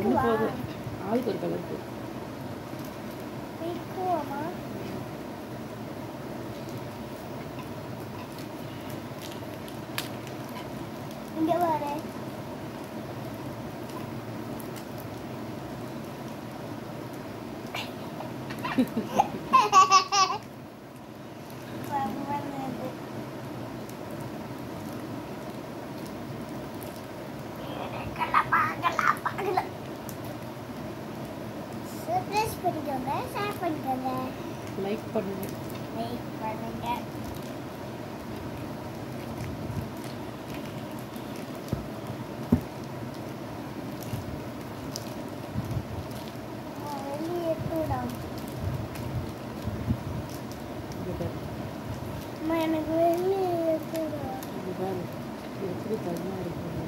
போதும் ஆளுக்கு ஒரு கலருக்கு இங்க வர சப்ஸ்கிரைப் பண்ணிக்கோங்க, ஷேர் பண்ணிக்கோங்க, லைக் பண்ணுங்க. லைக் பண்ணுங்க. வெளியே தூரம் எனக்கு வெளியே தூரம். எப்படி தனியாக இருக்குது?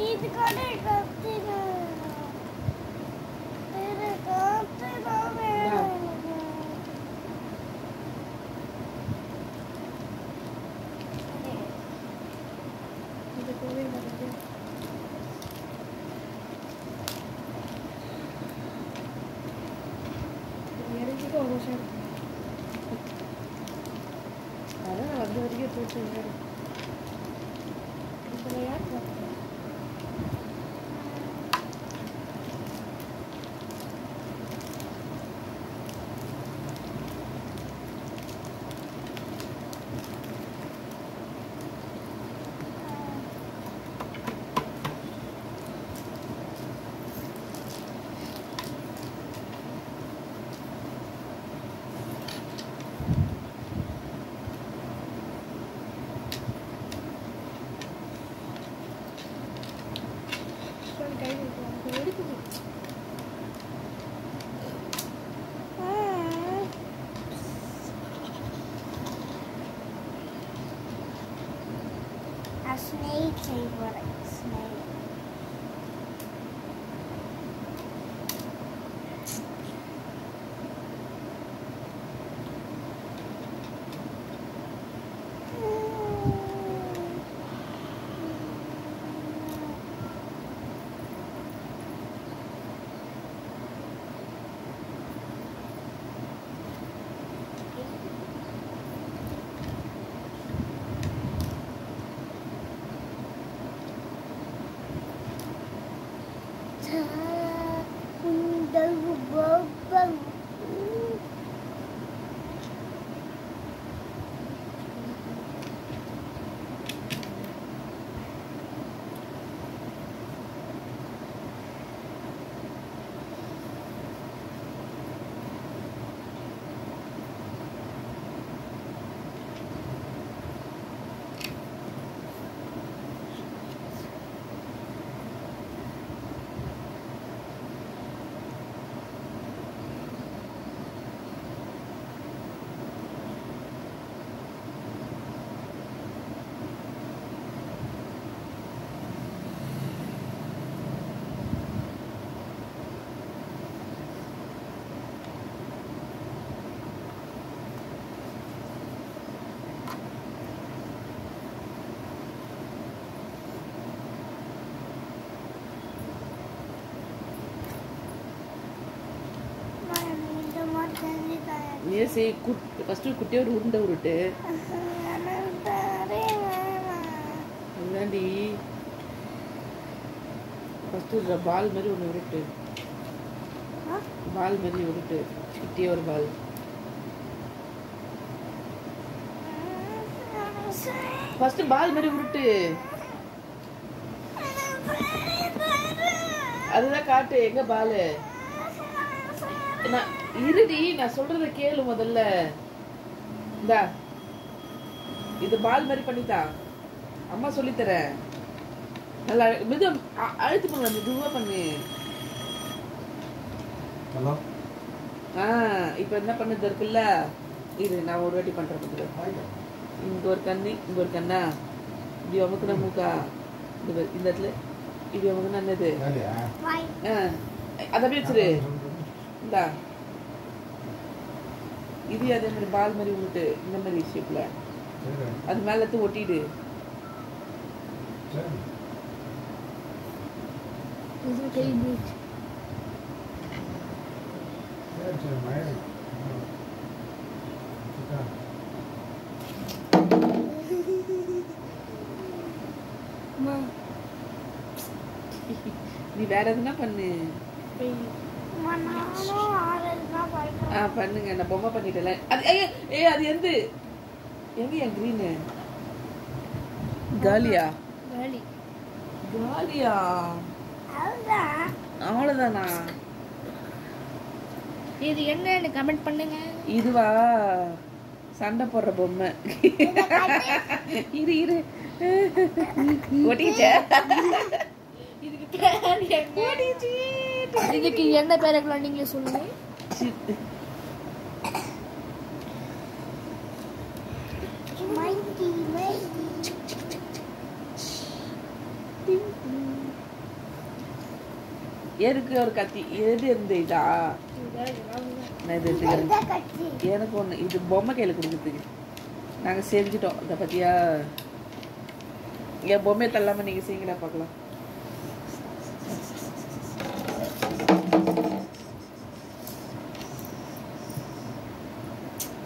இது கூட கத்தினா அதான் வந்த வரைக்கும் போட்டு a snake favorite snake. Yes, first குட்டியா ஒரு உருண்டை உருட்டு. அதாண்டி ஃபர்ஸ்ட் ஒரு பால் மாதிரி ஒன்று உருட்டு. பால் மாதிரி உருட்டு. குட்டியா ஒரு பால். ஃபர்ஸ்ட் பால் மாதிரி உருட்டு. அதுதான் காட்டு எங்க பாலு. இருடி நான் சொல்றத கேளு முதல்ல. இந்தா இது பால் மாதிரி பண்ணித்தா. அம்மா சொல்லித்தரேன். நல்லா மிது அழுத்து பண்ணு, மெதுவா பண்ணு. ஹலோ. இப்போ என்ன பண்ணது இருக்குல்ல, இது நான் ஒரு வாட்டி பண்றேன். இங்க ஒரு கண்ணு, இங்க ஒரு கண்ணா, இப்படி அமுக்குன மூக்கா, இந்த இடத்துல இப்படி அமுக்குனா என்னது? அதை வச்சிரு. இந்தா இது அதே மாதிரி பால் மாதிரி விட்டு இந்த மாதிரி ஷேப்ல அது மேல ஒட்டிடு. இது கை பீச் அம்மா நீ வேற எதுனா பண்ணு. நானும் ஆறதுதான் பண்றேன். பண்ணுங்க. நான் பொம்மை பண்ணிட்டேன். அது ஐயோ அது எந்த எங்க என் கிரீனு காலியா வேலி காலியா அதுதான் அவ்வளோதானா? இது என்னன்னு கமெண்ட் பண்ணுங்க. இதுவா சண்டை போடுற பொம்மை. இரு இரு ஒட்டிச்ச. இதுக்கு பேர் என்ன? இதுக்கு என்ன பேர் வைக்கலாம் நீங்களே சொல்லுங்க. Mighty mighty. எதுக்கு ஒரு கத்தி? எது இந்த இதா? நான் இது எடுத்துக்கிறேன். இந்த கட்சி. எனக்கு ஒன்று இது பொம்மை கையில் கொடுக்குறதுக்கு நாங்கள் செஞ்சுட்டோம். இதை பற்றியா என் பொம்மையை தள்ளாமல் நீங்கள் செய்யுங்களா பார்க்கலாம்.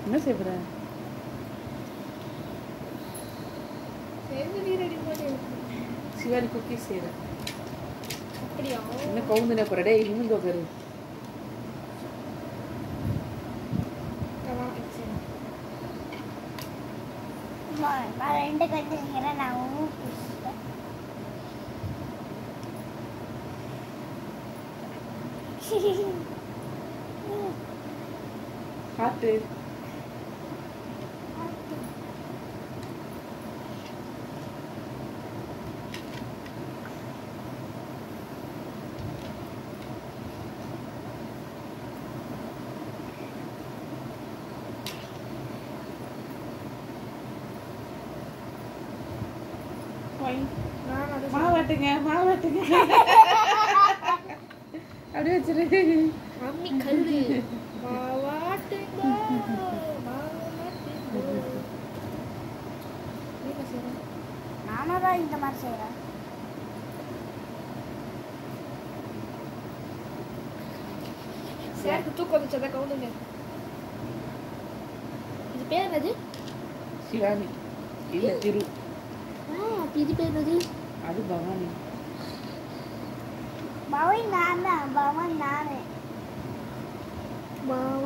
என்ன செய்யறேன்? சிவானி குக்கீஸ் செய்கிறேன். அப்படியா? இன்னும் கவுந்துனே போகிறடே இன்னும் பேரு. நான் ரெண்டு கட்சி செய்கிறேன். நான் ஊப்பிட்டேன். ஹார்ட்டு மாவாட்டுங்க மாவாட்டுங்க அப்படியே வச்சிரு. அம்மி கல்லு மாவாட்டுங்க மாவாட்டுங்க. என்ன செய்றேன்? நானும் தான் இந்த மாதிரி செய்கிறேன். சேர்த்து தூக்கம் வந்துச்சதா கவுண்டுங்க. இது பேர் என்னது? சிவானி இல்ல திரு. அப்ப இது பேர் என்னது? அது பவானி. பவன் நான் தான். பவன் நானு.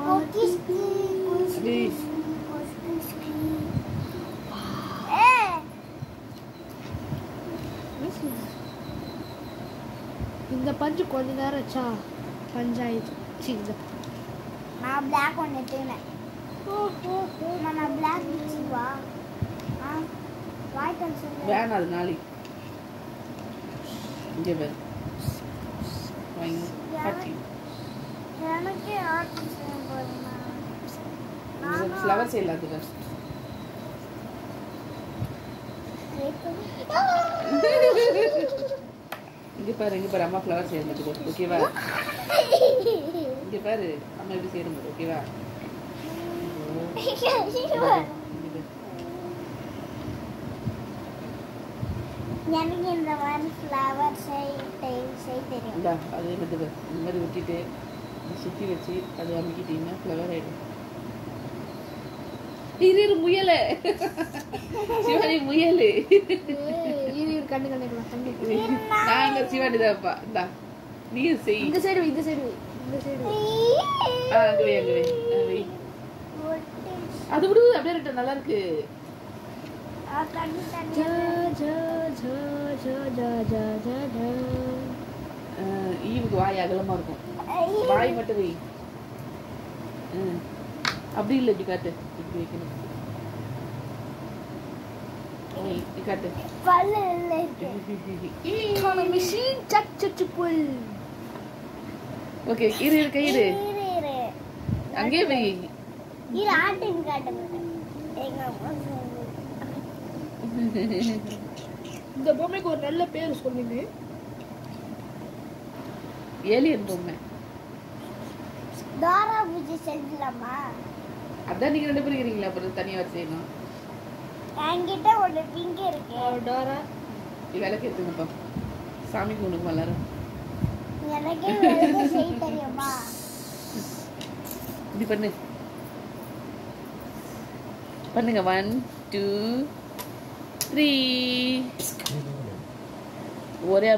Cookies Please. இந்த பஞ்சு கொஞ்ச நேரம் வச்சா பஞ்சாயத்து. இந்த நான் பிளாக் ஒன்று எடுத்துனேன். நான் பிளாக் வா வாய்ட்டு சொல்லு. வேணாம் அது நாளைக்கு. இங்கே பேர் வாங்கி கட்டி எனக்கு ஆர்ட் செய்ய போறேன். நான் ஃப்ளவர் செய்யலாம். அது ஃபர்ஸ்ட் இங்கே பாரு அம்மா ஃப்ளவர் செய்யறது. ஓகேவா? இங்கே பாரு அம்மா எப்படி செய்யறது. ஓகேவா? எனக்கு இந்த மாதிரி ஃப்ளவர் செய்ய தெரியும். இந்தா அதே மாதிரி இந்த மாதிரி விட்டுட்டு சுற்றி வச்சு அதை அமுக்கிட்டீங்கன்னா ஃப்ளவர் ஆகிடும். இரு முயலை சிவானி முயல். இரு கண்ணு கண்ணுக்கலாம் கண்ணு. நாங்க சிவானி தான்ப்பா. இந்தா நீ செய். இந்த சைடு இந்த சைடு இந்த சைடு. அங்கே வை. அது விடு அப்படியே இருக்கட்டும். நல்லா இருக்கு. ஜா ஜா ஜா ஜா ஜா ஜா ஜா ஜா. ஈவுக்கு வாய் அகலமா இருக்கும். வாய் மட்டும் வை. அப்படி இல்லை இப்படி காட்டு. இப்படி வைக்கணும். இப்படி காட்டு. பல்லு இல்லை. மிஷின் சக் சக் புல். ஓகே இரு கயிறு இரு அங்கே வை. இரு ஆட்டின் காட்டுங்க. எங்க அம்மா இந்த பொம்மைக்கு ஒரு நல்ல பேர் சொல்லுங்க. ஏலியன் பொம்மை. தாரா பூஜை செஞ்சலாமா? அதான் நீங்க 2 பேரும் இருக்கீங்களா? அப்புறம் தனியா வச்சு செய்யணும். என்கிட்ட ஒரு பிங்க் இருக்கு. டோரா விளக்கு எடுத்துங்கப்பா. சாமிக்கு ஒண்ணுக்கு மலரும். எனக்கே வெறும் செய்ய தெரியுமா? இப்படி பண்ணு பண்ணுங்க 1 2 3 ஒரே